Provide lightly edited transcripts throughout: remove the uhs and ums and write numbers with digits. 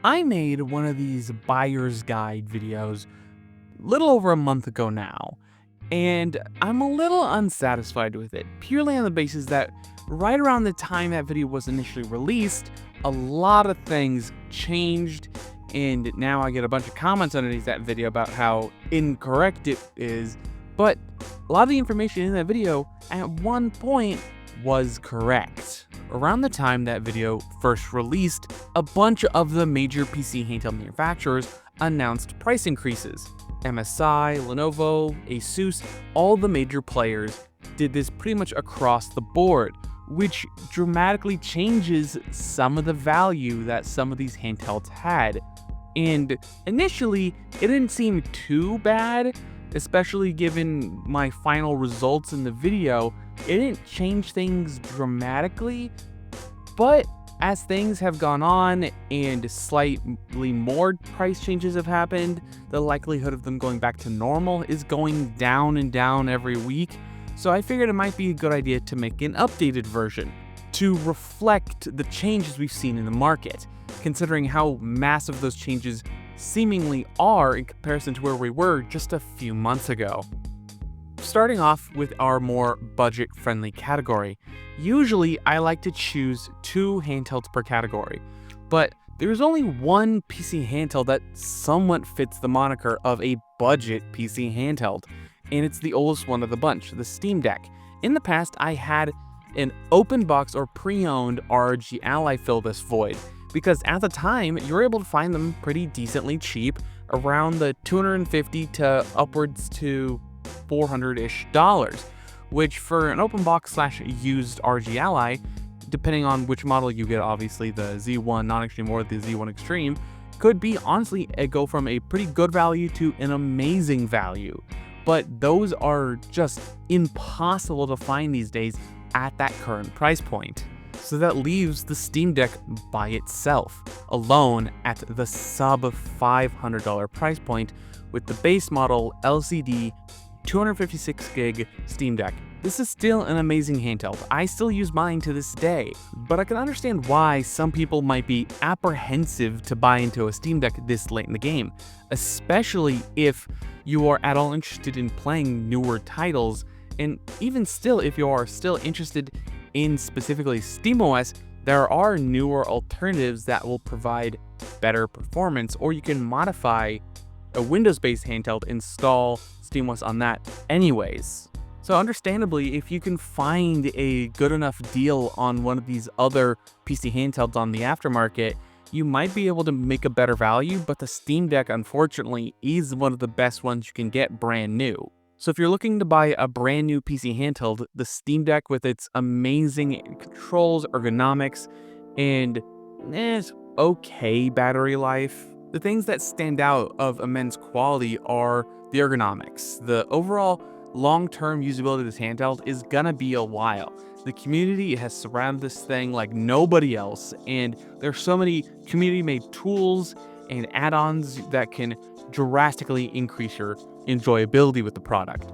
I made one of these buyer's guide videos a little over a month ago now, and I'm a little unsatisfied with it, purely on the basis that right around the time that video was initially released, a lot of things changed, and now I get a bunch of comments underneath that video about how incorrect it is, but a lot of the information in that video at one point was correct. Around the time that video first released, a bunch of the major PC handheld manufacturers announced price increases. MSI, Lenovo, Asus, all the major players did this pretty much across the board, which dramatically changes some of the value that some of these handhelds had. And initially, it didn't seem too bad, especially given my final results in the video. It didn't change things dramatically, but as things have gone on and slightly more price changes have happened, the likelihood of them going back to normal is going down and down every week. So I figured it might be a good idea to make an updated version to reflect the changes we've seen in the market, considering how massive those changes seemingly are in comparison to where we were just a few months ago. Starting off with our more budget-friendly category, usually I like to choose 2 handhelds per category, but there's only one PC handheld that somewhat fits the moniker of a budget PC handheld, and it's the oldest one of the bunch, the Steam Deck. In the past, I had an open box or pre-owned ROG Ally fill this void, because at the time, you were able to find them pretty decently cheap, around the $250 to upwards to $400-ish, which for an open box / used ROG Ally, depending on which model you get, obviously the Z1 non-extreme or the Z1 extreme, could be honestly go from a pretty good value to an amazing value. But those are just impossible to find these days at that current price point. So that leaves the Steam Deck by itself, alone at the sub $500 price point with the base model LCD 256GB Steam Deck. This is still an amazing handheld. I still use mine to this day, but I can understand why some people might be apprehensive to buy into a Steam Deck this late in the game, especially if you are at all interested in playing newer titles, and even still, if you are still interested in specifically SteamOS, there are newer alternatives that will provide better performance, or you can modify a Windows-based handheld, install SteamOS on that anyways. So understandably, if you can find a good enough deal on one of these other PC handhelds on the aftermarket, you might be able to make a better value, but the Steam Deck, unfortunately, is one of the best ones you can get brand new. So if you're looking to buy a brand new PC handheld, the Steam Deck with its amazing controls, ergonomics, and okay battery life, the things that stand out of immense quality are the ergonomics. The overall long-term usability of this handheld is gonna be a while. The community has surrounded this thing like nobody else, and there's so many community-made tools and add-ons that can drastically increase your enjoyability with the product.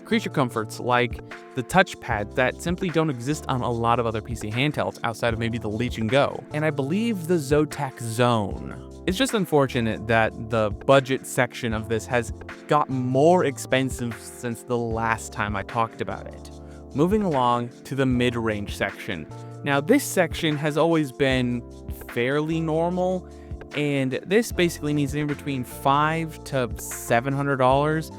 Creature comforts like the touchpad that simply don't exist on a lot of other PC handhelds outside of maybe the Legion Go, and I believe the Zotac Zone. It's just unfortunate that the budget section of this has got more expensive since the last time I talked about it. Moving along to the mid-range section. Now this section has always been fairly normal, and this basically means in between $500 to $700.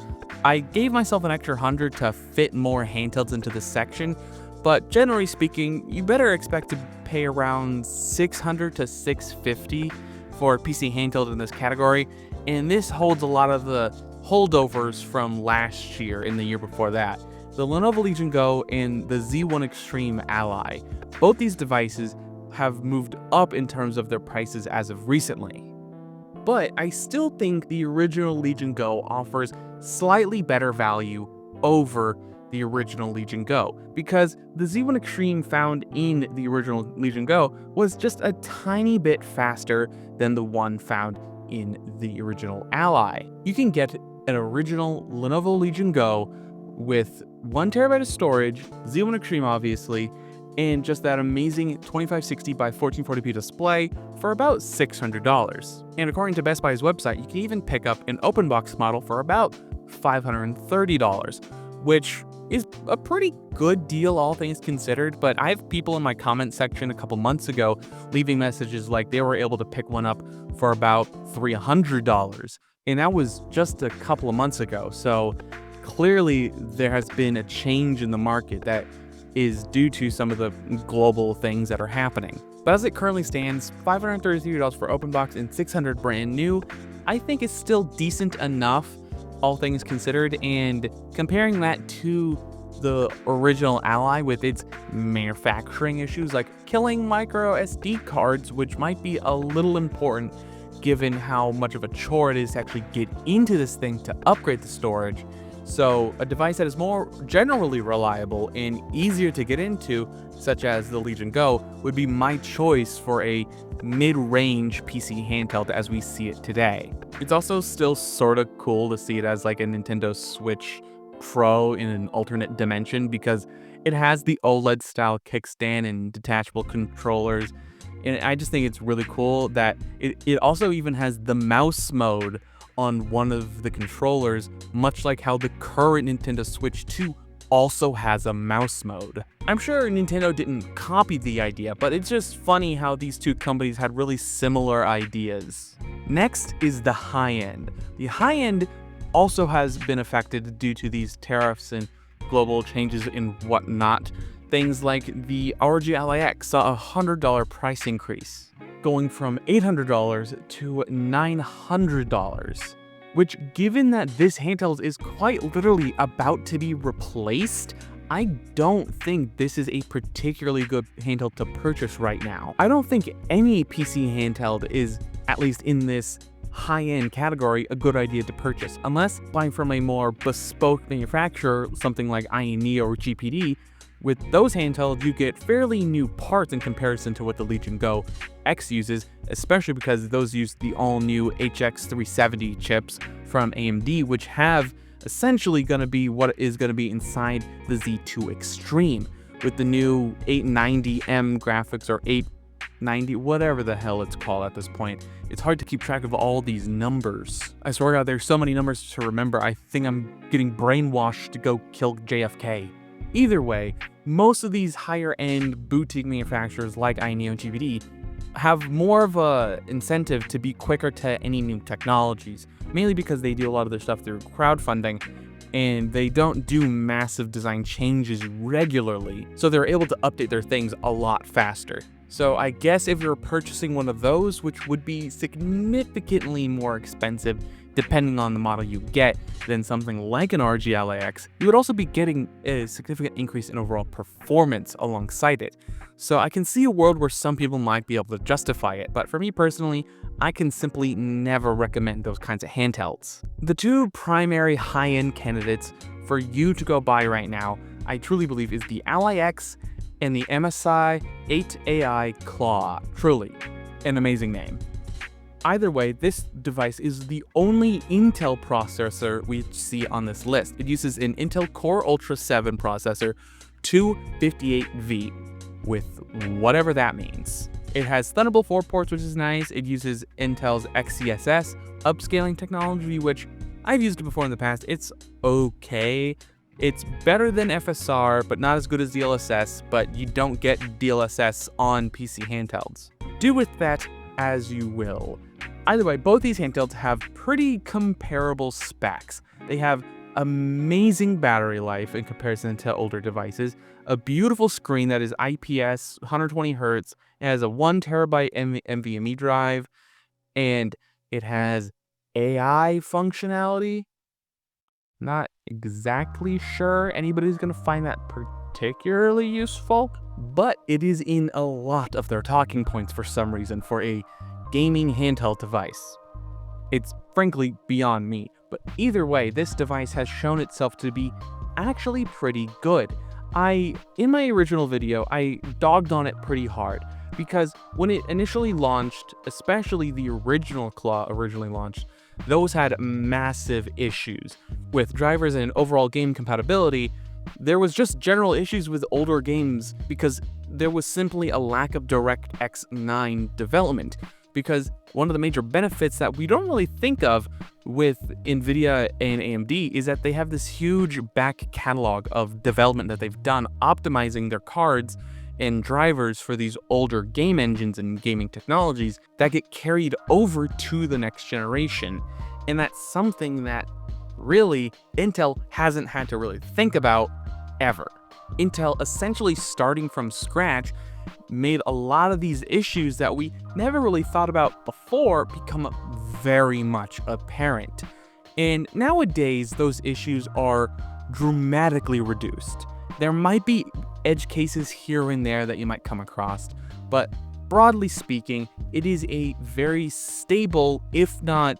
I gave myself an extra $100 to fit more handhelds into this section, but generally speaking, you better expect to pay around $600 to $650 for a PC handheld in this category, and this holds a lot of the holdovers from last year and the year before that. The Lenovo Legion Go and the Z1 Extreme Ally. Both these devices have moved up in terms of their prices as of recently. But I still think the original Legion Go offers slightly better value over the original Legion Go, because the Z1 Extreme found in the original Legion Go was just a tiny bit faster than the one found in the original Ally. You can get an original Lenovo Legion Go with 1TB of storage, Z1 Extreme obviously, and just that amazing 2560 by 1440p display for about $600. And according to Best Buy's website, you can even pick up an open box model for about $530, which is a pretty good deal all things considered. But I have people in my comment section a couple months ago leaving messages like they were able to pick one up for about $300, and that was just a couple of months ago. So clearly there has been a change in the market that is due to some of the global things that are happening. But as it currently stands, $533 for open box and $600 brand new, I think is still decent enough, all things considered, and comparing that to the original Ally with its manufacturing issues like killing micro SD cards, which might be a little important given how much of a chore it is to actually get into this thing to upgrade the storage. So a device that is more generally reliable and easier to get into, such as the Legion Go, would be my choice for a mid-range PC handheld as we see it today. It's also still sort of cool to see it as like a Nintendo Switch Pro in an alternate dimension, because it has the OLED style kickstand and detachable controllers. And I just think it's really cool that it also even has the mouse mode on one of the controllers, much like how the current Nintendo Switch 2 also has a mouse mode. I'm sure Nintendo didn't copy the idea, but it's just funny how these two companies had really similar ideas. Next is the high end. The high end also has been affected due to these tariffs and global changes and whatnot. Things like the ROG Ally X saw a $100 price increase, going from $800 to $900, which, given that this handheld is quite literally about to be replaced, I don't think this is a particularly good handheld to purchase right now. I don't think any PC handheld is, at least in this high-end category, a good idea to purchase, unless buying from a more bespoke manufacturer, something like INE or GPD. With those handhelds, you get fairly new parts in comparison to what the Legion Go X uses, especially because those use the all-new HX370 chips from AMD, which have essentially going to be what is going to be inside the Z2 Extreme, with the new 890M graphics, or 890, whatever the hell it's called at this point. It's hard to keep track of all these numbers. I swear to God, there's so many numbers to remember, I think I'm getting brainwashed to go kill JFK. Either way, most of these higher-end boutique manufacturers like INE and GPD have more of a incentive to be quicker to any new technologies, mainly because they do a lot of their stuff through crowdfunding, and they don't do massive design changes regularly, so they're able to update their things a lot faster. So I guess if you're purchasing one of those, which would be significantly more expensive depending on the model you get than something like an ROG Ally X, you would also be getting a significant increase in overall performance alongside it. So I can see a world where some people might be able to justify it, but for me personally, I can simply never recommend those kinds of handhelds. The two primary high-end candidates for you to go buy right now, I truly believe, is the Ally X and the MSI 8AI Claw. Truly an amazing name. Either way, this device is the only Intel processor we see on this list. It uses an Intel Core Ultra 7 processor, 258V, with whatever that means. It has Thunderbolt 4 ports, which is nice. It uses Intel's XeSS upscaling technology, which I've used it before in the past. It's okay. It's better than FSR, but not as good as DLSS, but you don't get DLSS on PC handhelds. Do with that as you will. Either way, both these handhelds have pretty comparable specs. They have amazing battery life in comparison to older devices, a beautiful screen that is IPS, 120 Hz, it has a 1TB NVMe drive, and it has AI functionality. Not exactly sure anybody's going to find that particularly useful, but it is in a lot of their talking points for some reason for a gaming handheld device. It's frankly beyond me, but either way, this device has shown itself to be actually pretty good. In my original video, I dogged on it pretty hard because when it initially launched, especially the original Claw originally launched, those had massive issues with drivers and overall game compatibility, There was just general issues with older games because there was simply a lack of DirectX 9 development. Because one of the major benefits that we don't really think of with NVIDIA and AMD is that they have this huge back catalog of development that they've done optimizing their cards and drivers for these older game engines and gaming technologies that get carried over to the next generation. And that's something that really Intel hasn't had to really think about ever. Intel essentially starting from scratch made a lot of these issues that we never really thought about before become very much apparent. And nowadays, those issues are dramatically reduced. There might be edge cases here and there that you might come across, but broadly speaking, it is a very stable, if not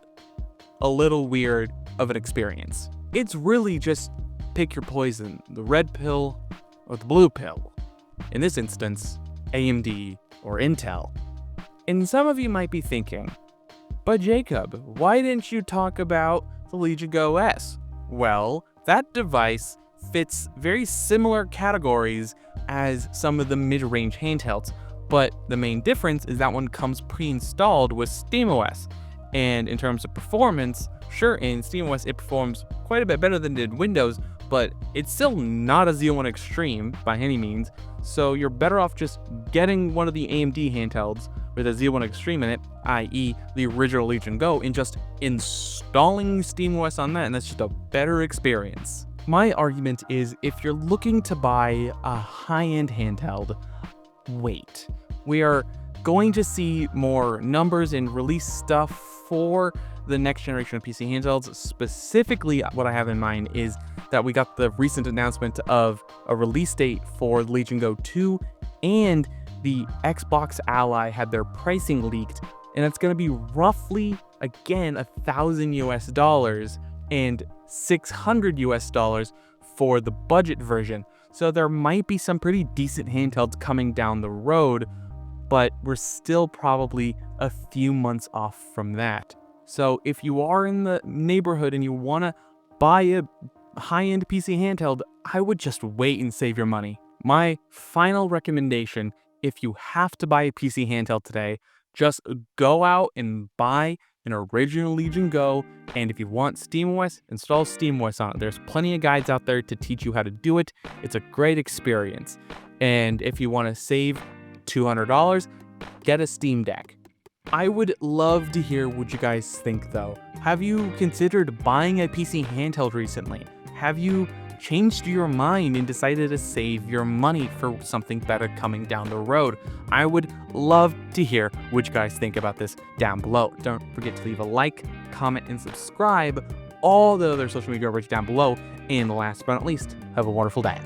a little weird, of an experience. It's really just pick your poison, the red pill or the blue pill. In this instance, AMD or Intel. And some of you might be thinking, but Jacob, why didn't you talk about the Legion Go S? Well, that device fits very similar categories as some of the mid-range handhelds, but the main difference is that one comes pre-installed with SteamOS. And in terms of performance, sure, in SteamOS it performs quite a bit better than did Windows, but it's still not a Z1 Extreme by any means, so you're better off just getting one of the AMD handhelds with a Z1 Extreme in it, i.e. the original Legion Go, and just installing SteamOS on that, and that's just a better experience. My argument is if you're looking to buy a high-end handheld, wait. We are going to see more numbers and release stuff for the next generation of PC handhelds. Specifically, what I have in mind is that we got the recent announcement of a release date for Legion Go 2, and the Xbox Ally had their pricing leaked, and it's going to be roughly, again, $1,000 and $600 for the budget version. So there might be some pretty decent handhelds coming down the road, but we're still probably a few months off from that. So if you are in the neighborhood and you want to buy a high-end PC handheld, I would just wait and save your money. My final recommendation, if you have to buy a PC handheld today, just go out and buy an original Legion Go, and if you want SteamOS, install SteamOS on it. There's plenty of guides out there to teach you how to do it. It's a great experience. And if you want to save $200, get a Steam Deck. I would love to hear what you guys think though. Have you considered buying a PC handheld recently? Have you changed your mind and decided to save your money for something better coming down the road? I would love to hear what you guys think about this down below. Don't forget to leave a like, comment, and subscribe. All the other social media over down below. And last but not least, have a wonderful day.